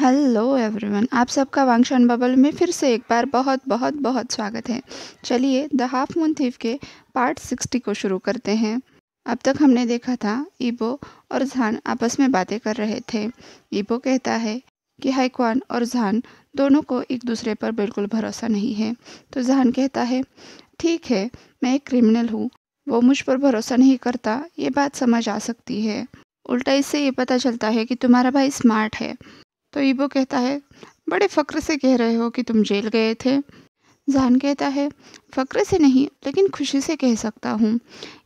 Hello everyone, आप सबका वांगशान bubble में फिर से एक बार बहुत बहुत बहुत स्वागत है। चलिए द हाफ मून थीफ के पार्ट 60 को शुरू करते हैं। अब तक हमने देखा था ईबो और झान आपस में बातें कर रहे थे। ईबो कहता है कि हाइक्वान और झान दोनों को एक दूसरे पर बिल्कुल भरोसा नहीं है। तो झान कहता है, ठीक है, मैं एक क्रिमिनल हूँ, वो मुझ पर भरोसा नहीं करता, ये बात समझ आ सकती है। उल्टा इससे ये पता चलता है कि तुम्हारा भाई स्मार्ट है। तो ईबो कहता है, बड़े फ़क्र से कह रहे हो कि तुम जेल गए थे। जान कहता है, फ़क्र से नहीं लेकिन खुशी से कह सकता हूँ।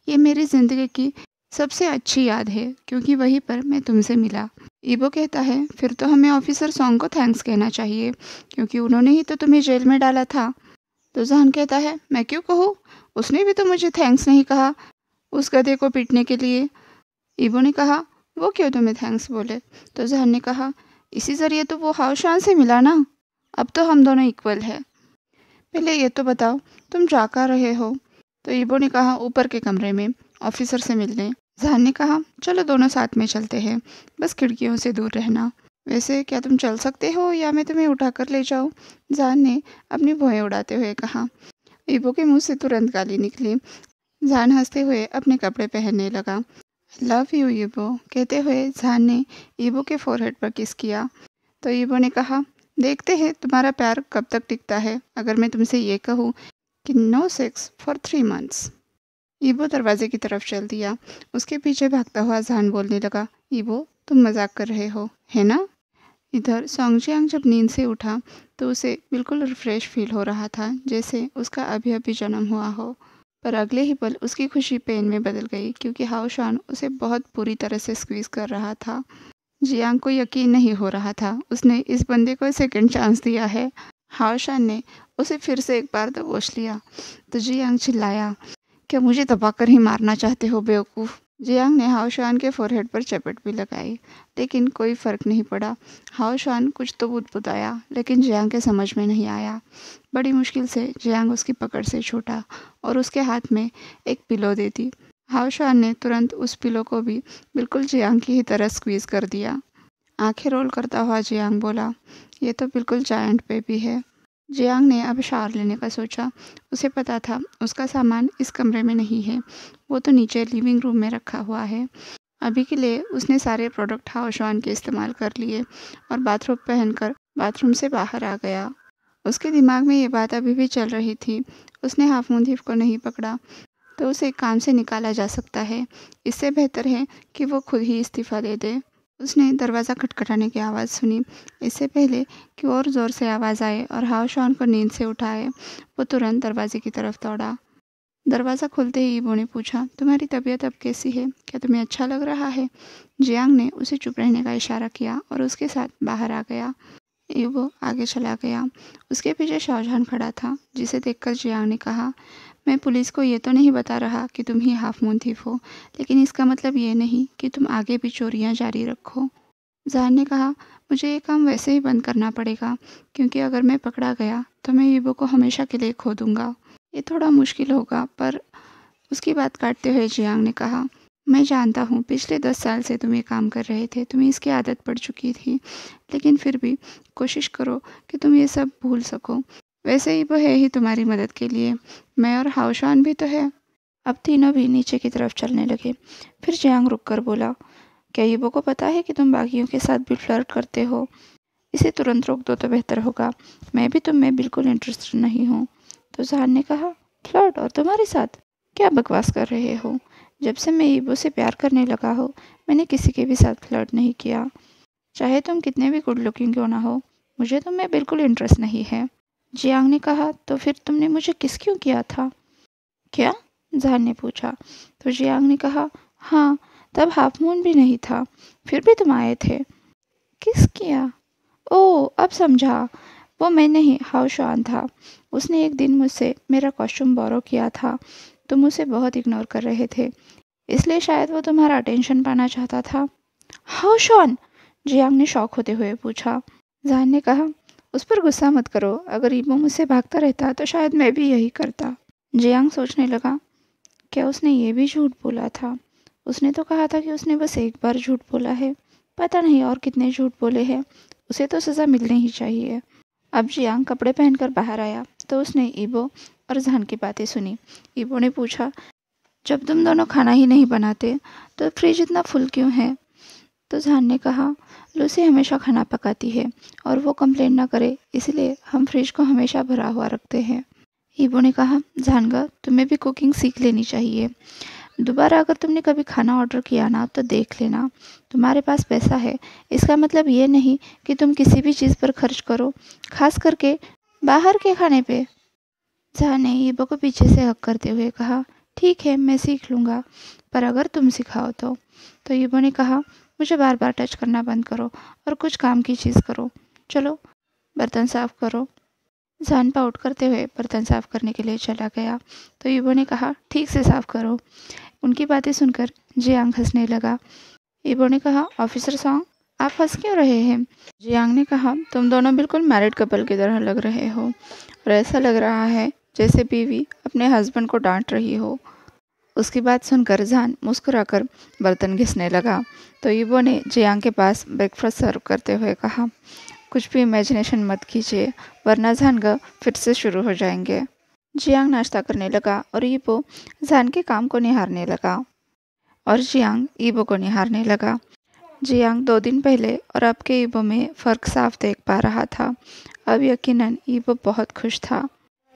ये मेरी ज़िंदगी की सबसे अच्छी याद है क्योंकि वहीं पर मैं तुमसे मिला। ईबो कहता है, फिर तो हमें ऑफिसर सॉन्ग को थैंक्स कहना चाहिए क्योंकि उन्होंने ही तो तुम्हें जेल में डाला था। तो जान कहता है, मैं क्यों कहूँ, उसने भी तो मुझे थैंक्स नहीं कहा उस गधे को पीटने के लिए। ईबो ने कहा, वो क्यों तुम्हें थैंक्स बोले। तो जहन ने कहा, इसी ज़रिए तो वो हाउशान से मिला ना, अब तो हम दोनों इक्वल है। पहले ये तो बताओ तुम जा कर रहे हो। तो ईबो ने कहा, ऊपर के कमरे में ऑफिसर से मिलने। जहन ने कहा, चलो दोनों साथ में चलते हैं, बस खिड़कियों से दूर रहना। वैसे क्या तुम चल सकते हो या मैं तुम्हें उठाकर ले जाऊँ। जहान ने अपनी भौहें उड़ाते हुए कहा। ईबो के मुंह से तुरंत गाली निकली। जहान हंसते हुए अपने कपड़े पहनने लगा। लव यू ईबो कहते हुए जहान ने ईबो के फोरहेड पर किस किया। तो ईबो ने कहा, देखते हैं तुम्हारा प्यार कब तक टिकता है अगर मैं तुमसे ये कहूँ कि नो सेक्स फॉर 3 मंथ्स। ईबो दरवाजे की तरफ चल दिया। उसके पीछे भागता हुआ जहान बोलने लगा, ईबो तुम मजाक कर रहे हो, है ना। इधर सोंगजियांग जब नींद से उठा तो उसे बिल्कुल रिफ्रेश फील हो रहा था, जैसे उसका अभी अभी जन्म हुआ हो। पर अगले ही पल उसकी खुशी पेन में बदल गई क्योंकि हाओशान उसे बहुत बुरी तरह से स्क्वीज कर रहा था। जियांग को यकीन नहीं हो रहा था उसने इस बंदे को सेकंड चांस दिया है। हाओशान ने उसे फिर से एक बार दबोच लिया। तो जियांग चिल्लाया, क्या मुझे दबाकर ही मारना चाहते हो बेवकूफ़। जियांग ने हाओशान के फोरहेड पर चपेट भी लगाई, लेकिन कोई फर्क नहीं पड़ा। हाओशान कुछ तो बुदबुदाया लेकिन जियांग के समझ में नहीं आया। बड़ी मुश्किल से जियांग उसकी पकड़ से छूटा और उसके हाथ में एक पिलो दे दी। हाओशान ने तुरंत उस पिलो को भी बिल्कुल जियांग की ही तरह स्क्वीज कर दिया। आंखें रोल करता हुआ जियांग बोला, ये तो बिल्कुल जायंट बेबी है। जियांग ने अब शावर लेने का सोचा। उसे पता था उसका सामान इस कमरे में नहीं है, वो तो नीचे लिविंग रूम में रखा हुआ है। अभी के लिए उसने सारे प्रोडक्ट हाओशान के इस्तेमाल कर लिए और बाथरोब पहनकर बाथरूम से बाहर आ गया। उसके दिमाग में ये बात अभी भी चल रही थी। उसने हाफ मून थीफ को नहीं पकड़ा तो उसे काम से निकाला जा सकता है। इससे बेहतर है कि वो खुद ही इस्तीफ़ा दे दे। उसने दरवाज़ा खटखटाने की आवाज़ सुनी। इससे पहले कि और ज़ोर से आवाज़ आए और हाओशान को नींद से उठाए, वो तुरंत दरवाजे की तरफ दौड़ा। दरवाज़ा खुलते ही ईबो ने पूछा, तुम्हारी तबीयत अब कैसी है, क्या तुम्हें अच्छा लग रहा है। जियांग ने उसे चुप रहने का इशारा किया और उसके साथ बाहर आ गया। ईबो आगे चला गया। उसके पीछे शाहजहान खड़ा था, जिसे देखकर जियांग ने कहा, मैं पुलिस को ये तो नहीं बता रहा कि तुम ही हाफ मून थीफ हो, लेकिन इसका मतलब ये नहीं कि तुम आगे भी चोरियां जारी रखो। जहान ने कहा, मुझे ये काम वैसे ही बंद करना पड़ेगा क्योंकि अगर मैं पकड़ा गया तो मैं ईबो को हमेशा के लिए खो दूंगा। ये थोड़ा मुश्किल होगा। पर उसकी बात काटते हुए जियांग ने कहा, मैं जानता हूँ पिछले 10 साल से तुम ये काम कर रहे थे, तुम्हें इसकी आदत पड़ चुकी थी, लेकिन फिर भी कोशिश करो कि तुम ये सब भूल सको। वैसे ही वो है ही तुम्हारी मदद के लिए, मैं और हाओशान भी तो है। अब तीनों भी नीचे की तरफ चलने लगे। फिर जियांग रुक कर बोला, क्या ईबो को पता है कि तुम बाकियों के साथ भी फ्लर्ट करते हो। इसे तुरंत रोक दो तो बेहतर होगा, मैं भी तुम में बिल्कुल इंटरेस्टेड नहीं हूँ। तो जहान ने कहा, फ्लर्ट और तुम्हारे साथ, क्या बकवास कर रहे हो। जब से मैं ईबो से प्यार करने लगा हो मैंने किसी के भी साथ फ्लर्ट नहीं किया, चाहे तुम कितने भी गुड लुकिंग क्यों ना हो, मुझे तुम में बिल्कुल इंटरेस्ट नहीं है। जियांग ने कहा, तो फिर तुमने मुझे किस क्यों किया था। क्या, जहान ने पूछा। तो जियांग ने कहा, हाँ, तब हाफ मून भी नहीं था, फिर भी तुम आए थे। किस किया, ओह अब समझा, वो मैं नहीं हाओशान था। उसने एक दिन मुझसे मेरा कॉस्ट्यूम बोरो किया था। तुम उसे बहुत इग्नोर कर रहे थे, इसलिए शायद वो तुम्हारा अटेंशन पाना चाहता था। हाओशान, जियांग ने शौक होते हुए पूछा। जहान ने कहा, उस पर गुस्सा मत करो, अगर ईबो मुझसे भागता रहता तो शायद मैं भी यही करता। जियांग सोचने लगा, क्या उसने ये भी झूठ बोला था। उसने तो कहा था कि उसने बस एक बार झूठ बोला है, पता नहीं और कितने झूठ बोले हैं। उसे तो सज़ा मिलनी ही चाहिए। अब जियांग कपड़े पहनकर बाहर आया तो उसने ईबो और जहान की बातें सुनी। ईबो ने पूछा, जब तुम दोनों खाना ही नहीं बनाते तो फ्रिज इतना फुल क्यों है? तो जहान ने कहा, लूसी हमेशा खाना पकाती है और वो कंप्लेन ना करे इसलिए हम फ्रिज को हमेशा भरा हुआ रखते हैं। ईबो ने कहा, जानगा तुम्हें भी कुकिंग सीख लेनी चाहिए। दोबारा अगर तुमने कभी खाना ऑर्डर किया ना तो देख लेना, तुम्हारे पास पैसा है इसका मतलब ये नहीं कि तुम किसी भी चीज़ पर खर्च करो, खास करके बाहर के खाने पे। जहां ने ईबो को पीछे से हक करते हुए कहा, ठीक है मैं सीख लूँगा, पर अगर तुम सिखाओ तो ईबो ने कहा, मुझे बार बार टच करना बंद करो और कुछ काम की चीज़ करो। चलो बर्तन साफ करो। जहान पाउट करते हुए बर्तन साफ करने के लिए चला गया तो ईबो ने कहा, ठीक से साफ करो। उनकी बातें सुनकर जियांग हंसने लगा। ईबो ने कहा, ऑफिसर सॉन्ग आप हंस क्यों रहे हैं? जियांग ने कहा, तुम दोनों बिल्कुल मैरिड कपल की तरह लग रहे हो और ऐसा लग रहा है जैसे बीवी अपने हस्बैंड को डांट रही हो। उसकी बात सुनकर जहान मुस्कुराकर बर्तन घिसने लगा तो ईबो ने जियांग के पास ब्रेकफास्ट सर्व करते हुए कहा, कुछ भी इमेजिनेशन मत कीजिए वरना जहान फिर से शुरू हो जाएंगे। जियांग नाश्ता करने लगा और ईबो जहान के काम को निहारने लगा और जियांग ईबो को निहारने लगा। जियांग 2 दिन पहले और अब के ईबो में फ़र्क साफ देख पा रहा था। अब यकीनन ईबो बहुत खुश था।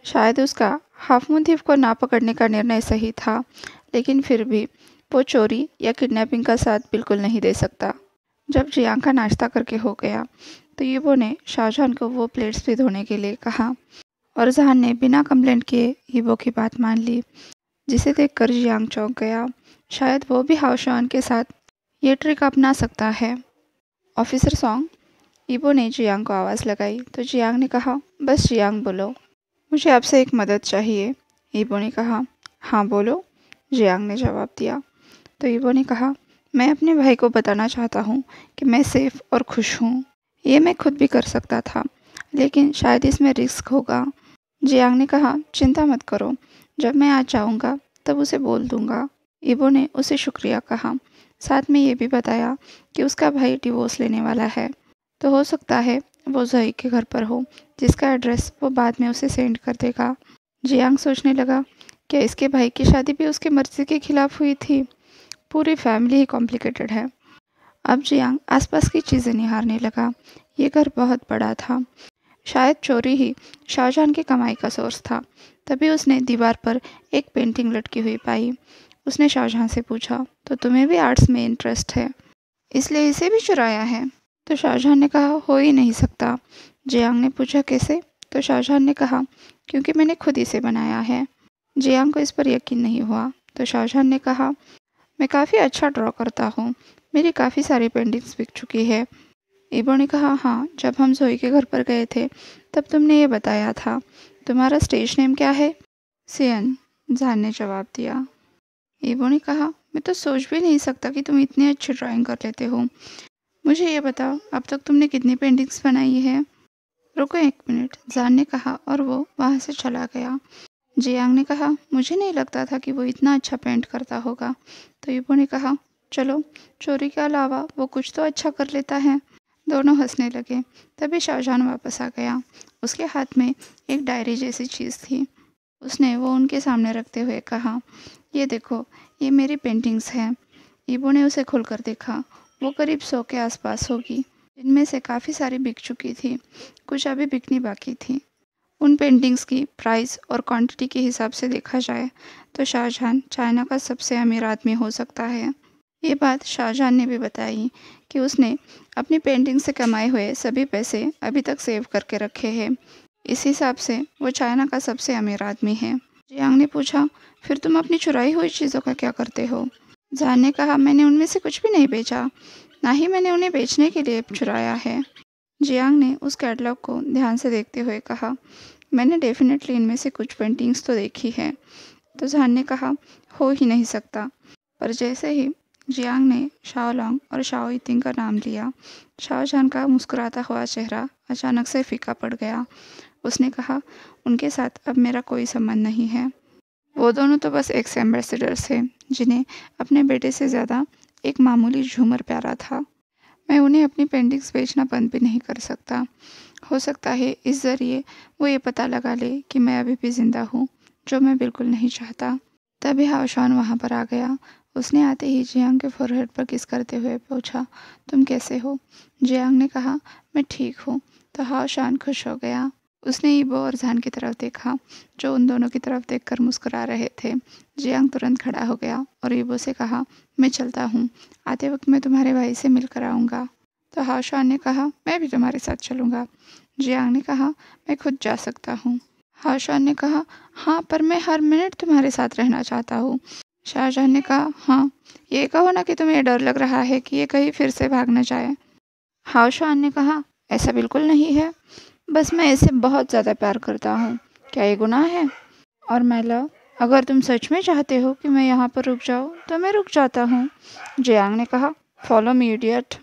शायद उसका हाफ मून थीफ को ना पकड़ने का निर्णय सही था, लेकिन फिर भी वो चोरी या किडनैपिंग का साथ बिल्कुल नहीं दे सकता। जब जियांग का नाश्ता करके हो गया तो ईबो ने शाहजहान को वो प्लेट्स भी धोने के लिए कहा और जहान ने बिना कंप्लेंट किए ईबो की बात मान ली, जिसे देखकर जियांग चौंक गया। शायद वो भी हाओशुआन के साथ ये ट्रिक अपना सकता है। ऑफिसर सॉन्ग, ईबो ने जियांग को आवाज़ लगाई तो जियांग ने कहा, बस जियांग बोलो, मुझे आपसे एक मदद चाहिए। ईबो ने कहा, हाँ बोलो, जियांग ने जवाब दिया। तो ईबो ने कहा, मैं अपने भाई को बताना चाहता हूँ कि मैं सेफ और खुश हूँ। ये मैं खुद भी कर सकता था, लेकिन शायद इसमें रिस्क होगा। जियांग ने कहा, चिंता मत करो, जब मैं आज जाऊँगा तब उसे बोल दूँगा। ईबो ने उसे शुक्रिया कहा, साथ में ये भी बताया कि उसका भाई डिवोर्स लेने वाला है, तो हो सकता है वो ज़ोई के घर पर हो, जिसका एड्रेस वो बाद में उसे सेंड कर देगा। जियांग सोचने लगा, क्या इसके भाई की शादी भी उसकी मर्जी के खिलाफ हुई थी? पूरी फैमिली ही कॉम्प्लिकेटेड है। अब जियांग आसपास की चीज़ें निहारने लगा। ये घर बहुत बड़ा था। शायद चोरी ही शाहजहान की कमाई का सोर्स था। तभी उसने दीवार पर एक पेंटिंग लटकी हुई पाई। उसने शाहजहां से पूछा, तो तुम्हें भी आर्ट्स में इंटरेस्ट है, इसलिए इसे भी चुराया है? तो शाहजहां ने कहा, हो ही नहीं सकता। जियांग ने पूछा, कैसे? तो शाहजहां ने कहा, क्योंकि मैंने खुद इसे बनाया है। जियांग को इस पर यकीन नहीं हुआ। तो शाहजहां ने कहा, मैं काफ़ी अच्छा ड्रॉ करता हूँ, मेरी काफ़ी सारी पेंटिंग्स बिक चुकी है। ईबो ने कहा, हाँ, जब हम ज़ोई के घर पर गए थे तब तुमने ये बताया था। तुम्हारा स्टेज नेम क्या है? सियन, जहान ने जवाब दिया। ईबो ने कहा, मैं तो सोच भी नहीं सकता कि तुम इतनी अच्छी ड्राइंग कर लेते हो। मुझे ये बताओ, अब तक तुमने कितनी पेंटिंग्स बनाई है? रुको 1 मिनट, जहान ने कहा और वो वहाँ से चला गया। जियांग ने कहा, मुझे नहीं लगता था कि वो इतना अच्छा पेंट करता होगा। तो ईबो ने कहा, चलो, चोरी के अलावा वो कुछ तो अच्छा कर लेता है। दोनों हंसने लगे। तभी शाहजहान वापस आ गया। उसके हाथ में एक डायरी जैसी चीज़ थी। उसने वो उनके सामने रखते हुए कहा, ये देखो, ये मेरी पेंटिंग्स हैं। ईबो ने उसे खोलकर देखा। वो करीब 100 के आसपास होगी, जिनमें से काफ़ी सारी बिक चुकी थी, कुछ अभी बिकनी बाकी थी। उन पेंटिंग्स की प्राइस और क्वांटिटी के हिसाब से देखा जाए तो शाहजहान चाइना का सबसे अमीर आदमी हो सकता है। ये बात शाहजहान ने भी बताई कि उसने अपनी पेंटिंग से कमाए हुए सभी पैसे अभी तक सेव करके रखे हैं। इस हिसाब से वो चाइना का सबसे अमीर आदमी है। जियांग ने पूछा, फिर तुम अपनी चुराई हुई चीज़ों का क्या करते हो? जहान ने कहा, मैंने उनमें से कुछ भी नहीं बेचा, ना ही मैंने उन्हें बेचने के लिए चुराया है। जियांग ने उस कैटलॉग को ध्यान से देखते हुए कहा, मैंने डेफिनेटली इनमें से कुछ पेंटिंग्स तो देखी है। तो जहान ने कहा, हो ही नहीं सकता। पर जैसे ही जियांग ने शाओलॉन्ग और शाओ इतिंग का नाम लिया, शाहजहान का मुस्कुराता हुआ चेहरा अचानक से फीका पड़ गया। उसने कहा, उनके साथ अब मेरा कोई संबंध नहीं है। वो दोनों तो बस एक्स एम्बेसडर्स थे, जिन्हें अपने बेटे से ज़्यादा एक मामूली झूमर प्यारा था। मैं उन्हें अपनी पेंटिंग्स बेचना बंद भी नहीं कर सकता। हो सकता है इस ज़रिए वो ये पता लगा ले कि मैं अभी भी ज़िंदा हूँ, जो मैं बिल्कुल नहीं चाहता। तभी हाओशान वहाँ पर आ गया। उसने आते ही जियांग के फोरहेड पर किस करते हुए पूछा, तुम कैसे हो? जियांग ने कहा, मैं ठीक हूँ। तो हाओशान खुश हो गया। उसने ईबो और जान की तरफ देखा, जो उन दोनों की तरफ देखकर मुस्कुरा रहे थे। जियांग तुरंत खड़ा हो गया और ईबो से कहा, मैं चलता हूँ। आते वक्त मैं तुम्हारे भाई से मिलकर आऊँगा। तो हाओशान ने कहा, मैं भी तुम्हारे साथ चलूँगा। जियांग ने कहा, मैं खुद जा सकता हूँ। हाओशान ने कहा, हाँ पर मैं हर मिनट तुम्हारे साथ रहना चाहता हूँ। शाहजहां ने कहा, हाँ, ये कहो ना कि तुम्हें डर लग रहा है कि ये कहीं फिर से भाग न जाए। हाओशान ने कहा, ऐसा बिल्कुल नहीं है, बस मैं इससे बहुत ज़्यादा प्यार करता हूँ। क्या ये गुनाह है? और मैं लव, अगर तुम सच में चाहते हो कि मैं यहाँ पर रुक जाऊँ तो मैं रुक जाता हूँ। जियांग ने कहा, फॉलो मी इडियट।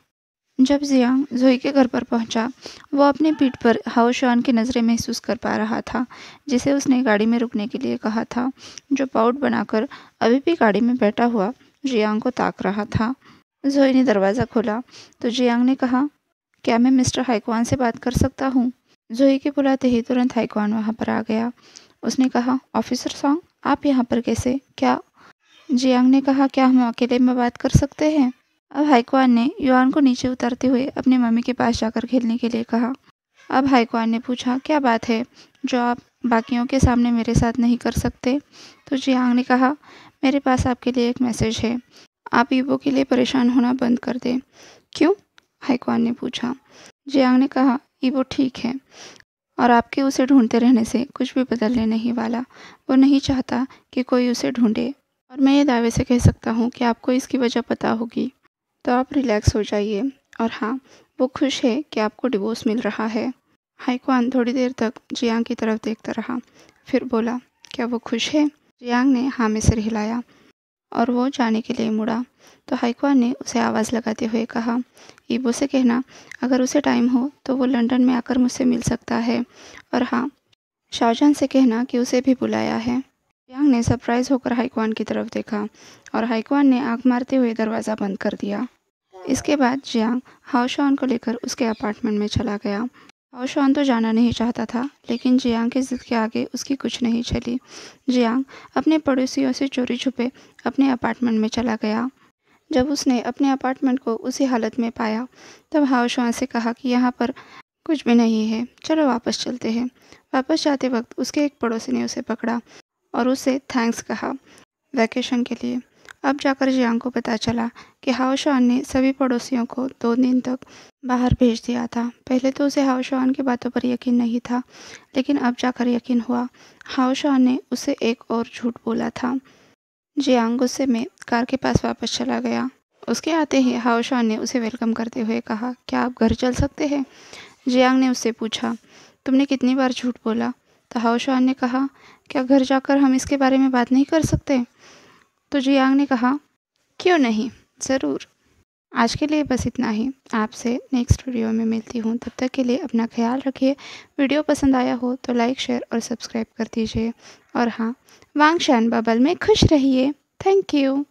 जब जियांग जोई के घर पर पहुंचा, वो अपनी पीठ पर हाओशान की नज़रें महसूस कर पा रहा था, जिसे उसने गाड़ी में रुकने के लिए कहा था, जो पाउट बनाकर अभी भी गाड़ी में बैठा हुआ जियांग को ताक रहा था। जोई ने दरवाज़ा खोला तो जियांग ने कहा, क्या मैं मिस्टर हाइक्वान से बात कर सकता हूँ? जोई के बुलाते ही तुरंत हाइक्वान वहाँ पर आ गया। उसने कहा, ऑफिसर सॉन्ग, आप यहाँ पर कैसे? क्या? जियांग ने कहा, क्या हम अकेले में बात कर सकते हैं? अब हाइक्वान ने युआन को नीचे उतारते हुए अपनी मम्मी के पास जाकर खेलने के लिए कहा। अब हाइक्वान ने पूछा, क्या बात है जो आप बाकियों के सामने मेरे साथ नहीं कर सकते? तो जियांग ने कहा, मेरे पास आपके लिए एक मैसेज है। आप ईबो के लिए परेशान होना बंद कर दें। क्यों? हाइक्वान ने पूछा। जियांग ने कहा, ईबो ठीक है और आपके उसे ढूंढते रहने से कुछ भी बदलने नहीं वाला। वो नहीं चाहता कि कोई उसे ढूंढे और मैं ये दावे से कह सकता हूँ कि आपको इसकी वजह पता होगी। तो आप रिलैक्स हो जाइए। और हाँ, वो खुश है कि आपको डिवोर्स मिल रहा है। हाइक्वान थोड़ी देर तक जियांग की तरफ देखता रहा, फिर बोला, क्या वो खुश है? जियांग ने हाँ में सिर हिलाया और वो जाने के लिए मुड़ा। तो हाइक्वान ने उसे आवाज़ लगाते हुए कहा, ईबो से कहना अगर उसे टाइम हो तो वो लंदन में आकर मुझसे मिल सकता है। और हाँ, शाहजहां से कहना कि उसे भी बुलाया है। जियांग ने सरप्राइज होकर हाइक्वान की तरफ देखा और हाइक्वान ने आंख मारते हुए दरवाज़ा बंद कर दिया। इसके बाद जियांग हाओशान को लेकर उसके अपार्टमेंट में चला गया। हाओशान तो जाना नहीं चाहता था, लेकिन जियांग की जिद के आगे उसकी कुछ नहीं चली। जियांग अपने पड़ोसियों से चोरी छुपे अपने अपार्टमेंट में चला गया। जब उसने अपने अपार्टमेंट को उसी हालत में पाया, तब हाओशान से कहा कि यहाँ पर कुछ भी नहीं है, चलो वापस चलते हैं। वापस जाते वक्त उसके एक पड़ोसी ने उसे पकड़ा और उसे थैंक्स कहा वैकेशन के लिए। अब जाकर जियांग को पता चला कि हाओशान ने सभी पड़ोसियों को 2 दिन तक बाहर भेज दिया था। पहले तो उसे हाओशान की बातों पर यकीन नहीं था, लेकिन अब जाकर यकीन हुआ। हाओशान ने उसे एक और झूठ बोला था। जियांग गुस्से में कार के पास वापस चला गया। उसके आते ही हाओशान ने उसे वेलकम करते हुए कहा, क्या आप घर चल सकते हैं? जियांग ने उससे पूछा, तुमने कितनी बार झूठ बोला? तो हाओशान ने कहा, क्या घर जाकर हम इसके बारे में बात नहीं कर सकते? तो जियांग ने कहा, क्यों नहीं, ज़रूर। आज के लिए बस इतना ही। आपसे नेक्स्ट वीडियो में मिलती हूँ। तब तक के लिए अपना ख्याल रखिए। वीडियो पसंद आया हो तो लाइक, शेयर और सब्सक्राइब कर दीजिए। और हाँ, वांगशान बबल में खुश रहिए। Thank you.